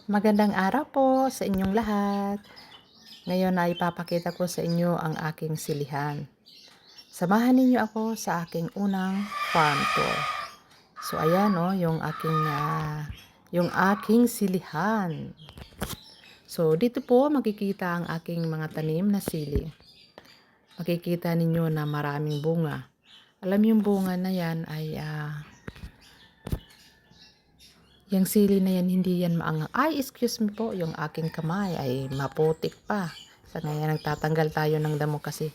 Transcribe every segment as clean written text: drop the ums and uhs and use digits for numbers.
Magandang araw po sa inyong lahat. Ngayon ay ipapakita ko sa inyo ang aking silihan. Samahan ninyo ako sa aking unang farm tour. So ayan yung aking silihan. So dito po makikita ang aking mga tanim na sili. Makikita ninyo na maraming bunga. Alam yung bunga na yan ay yung sili na yan, hindi yan maangang. Ay, excuse me po, yung aking kamay ay maputik pa. Sa ngayon, nagtatanggal tayo ng damo kasi.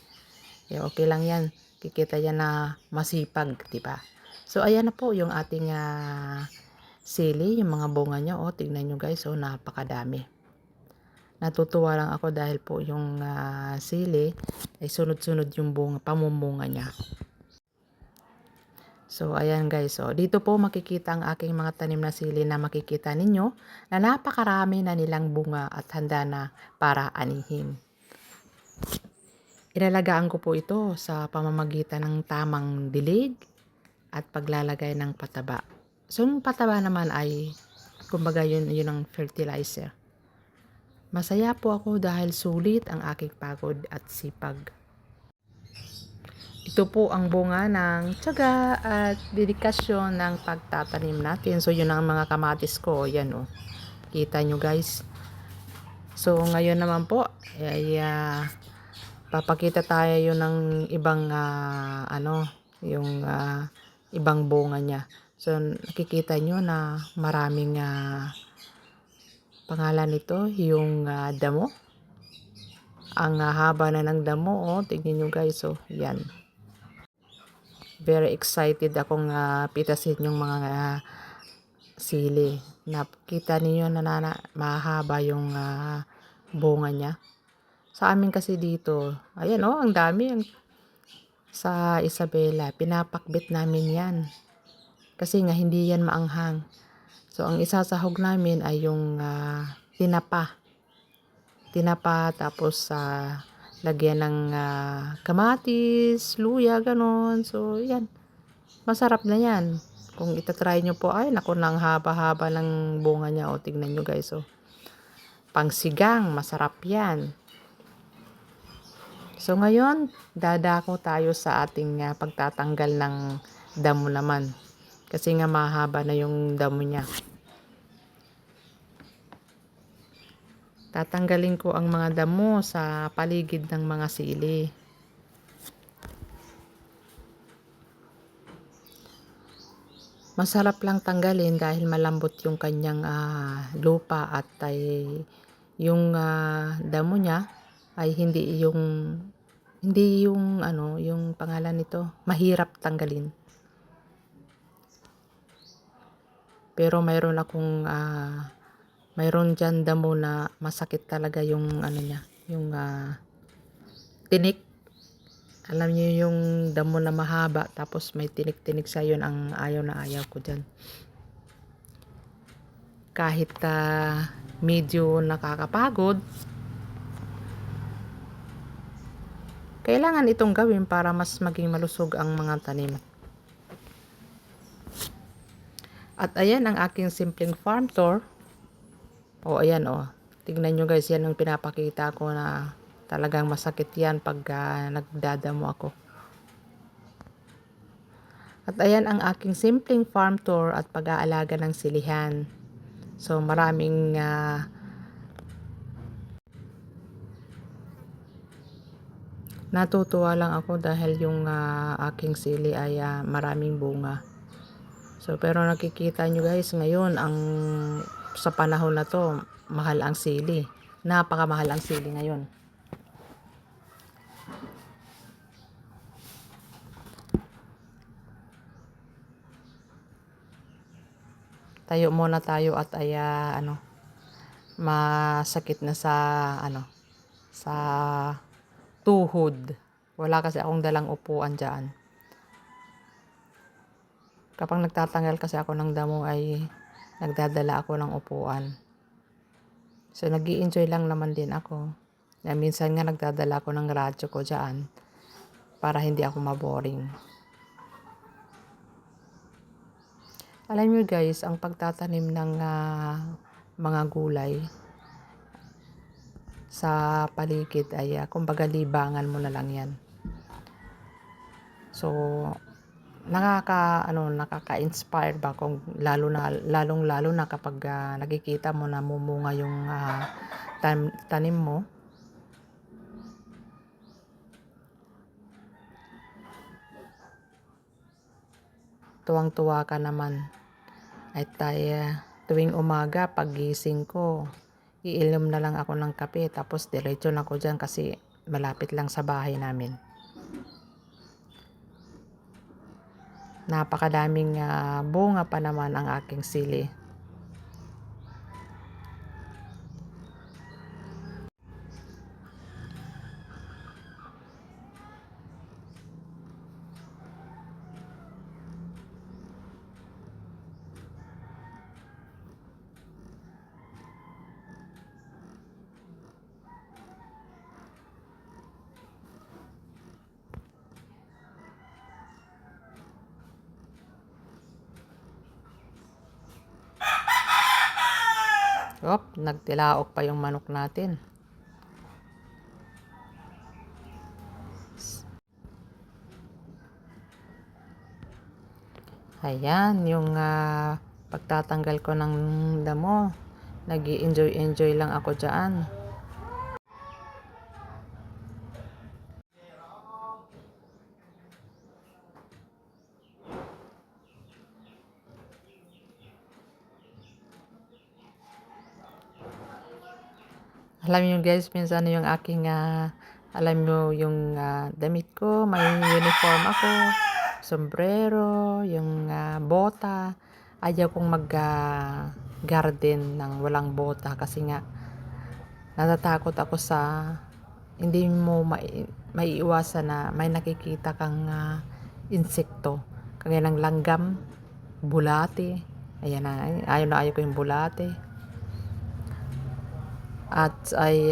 Okay lang yan. Kikita yan na masipag, diba? So, ayan na po yung ating sili, yung mga bunga niya. Tignan nyo guys, napakadami. Natutuwa lang ako dahil po yung sili ay sunod-sunod yung bunga, pamumunga niya. So, ayan guys. So, dito po makikita ang aking mga tanim na sili na makikita ninyo na napakarami na nilang bunga at handa na para anihin. Ilalagaan ko po ito sa pamamagitan ng tamang dilig at paglalagay ng pataba. So, yung pataba naman ay, kumbaga yun ang fertilizer. Masaya po ako dahil sulit ang aking pagod at sipag. Ito po ang bunga ng tiyaga at dedikasyon ng pagtatanim natin. So, yun ang mga kamatis ko. Yan o. Kita nyo guys. So, ngayon naman po, ay papakita tayo yun ng ibang, ibang bunga niya. So, nakikita nyo na maraming pangalan nito, yung damo. Ang haba na ng damo, tignan nyo guys. So, yan. Very excited akong pitasin yung mga sili. Nakita niyo na mahaba yung bunga niya. Sa amin kasi dito, ayan ang dami. Sa Isabela, pinapakbit namin yan. Kasi nga hindi yan maanghang. So, ang isasahog namin ay yung tinapa. Tinapa tapos lagyan ng kamatis, luya, ganon. So, yan. Masarap na yan. Kung itatry nyo po, ay, naku, nang haba-haba ng bunga niya. Tignan nyo guys, pangsigang, masarap yan. So, ngayon, dadako tayo sa ating pagtatanggal ng damo naman. Kasi nga mahaba na yung damo niya. Tatanggalin ko ang mga damo sa paligid ng mga sili. Masarap lang tanggalin dahil malambot yung kanyang lupa at yung damo niya ay hindi yung yung pangalan nito, mahirap tanggalin. Pero mayroon dyan damo na masakit talaga yung niya, yung tinik. Alam niyo yung damo na mahaba tapos may tinik-tinik sa yun ang ayaw na ayaw ko dyan. Kahit medyo nakakapagod, kailangan itong gawin para mas maging malusog ang mga tanim. At ayan ang aking simpleng farm tour. Ayan tignan nyo guys, yan ang pinapakita ko na talagang masakit yan pag nagdadamo ako. At ayan ang aking simpleng farm tour at pag-aalaga ng silihan. So maraming natutuwa lang ako dahil yung aking sili ay maraming bunga. So pero nakikita nyo guys, ngayon sa panahon na to, mahal ang sili. Napakamahal ang sili ngayon. Tayo muna tayo at masakit na sa tuhod. Wala kasi akong dalang upuan dyan. Kapag nagtatanggal kasi ako ng damo ay nagdadala ako ng upuan. So, nag-i-enjoy lang naman din ako. Na minsan nga nagdadala ako ng radyo ko dyan para hindi ako maboring. Alam niyo guys, ang pagtatanim ng mga gulay sa paligid ay kumbaga libangan mo na lang yan. So nakaka-inspire ba kung lalong-lalo na kapag nakikita mo na mumunga yung tanim mo. Tuwang-tuwa ka naman. At tuwing umaga paggising ko, iinom na lang ako ng kape tapos diretso na ako dyan kasi malapit lang sa bahay namin. Napakadaming bunga pa naman ang aking sili. Nagtilaok pa yung manok natin. Ayan, yung pagtatanggal ko ng damo. Nag-i-enjoy lang ako dyan. Alam niyo guys, minsan yung aking alam niyo yung damit ko, may uniform ako, sombrero, yung bota. Ayaw kong mag-garden ng walang bota kasi nga natatakot ako sa hindi mo maiiwasan na may nakikita kang insekto. Kagaya ng langgam, bulate. Ayan na, ayaw ko yung bulate. At ay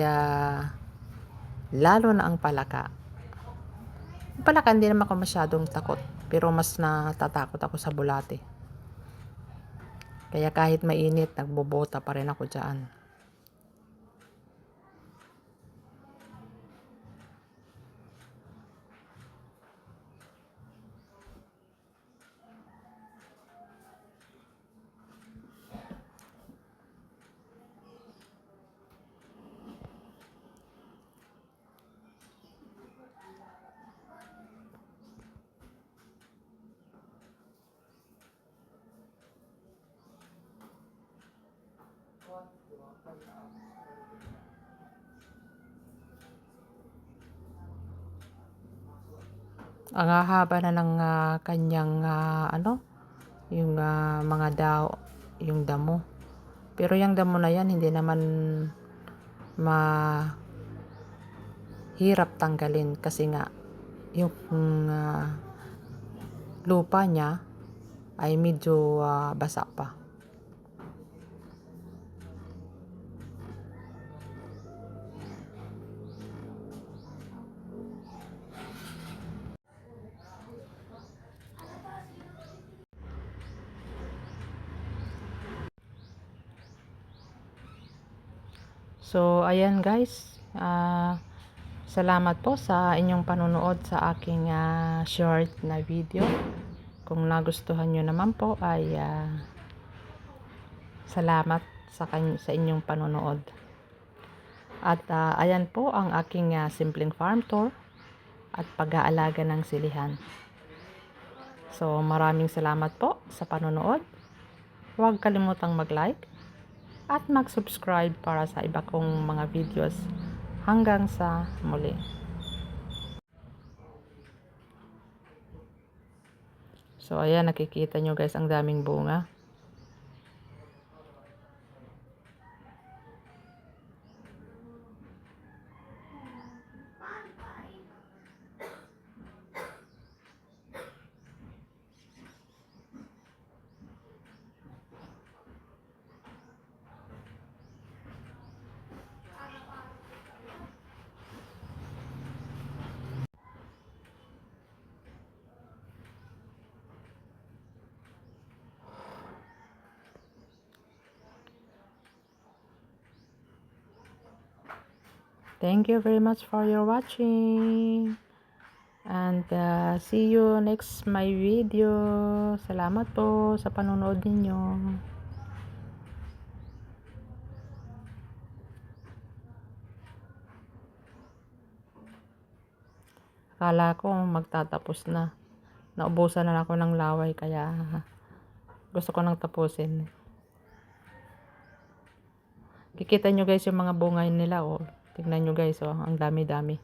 lalo na ang palaka. Ang palaka hindi naman ako masyadong takot, pero mas natatakot ako sa bulate. Kaya kahit mainit, nagbobota pa rin ako dyan. Ang haba na ng kanyang yung mga yung damo. Pero yung damo na yan hindi naman mahirap tanggalin kasi nga yung lupa niya ay medyo basa pa. So, ayan guys. Salamat po sa inyong panonood sa aking short na video. Kung nagustuhan nyo naman po ay salamat sa inyong panonood. At ayan po ang aking simpleng farm tour at pag-aalaga ng silihan. So, maraming salamat po sa panonood. Huwag kalimutang mag-like at mag-subscribe para sa iba kong mga videos. Hanggang sa muli. So, ayan, nakikita nyo guys, ang daming bunga. Thank you very much for your watching. And see you next my video. Salamat po sa panonood ninyo. Akala ko magtatapos na. Naubusan na ako ng laway kaya gusto ko nang tapusin. Kikita nyo guys yung mga bungay nila, oh. Tignan nyo guys, oh. Ang dami-dami.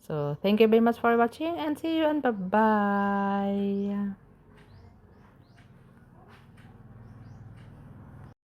So, thank you very much for watching and see you and bye-bye.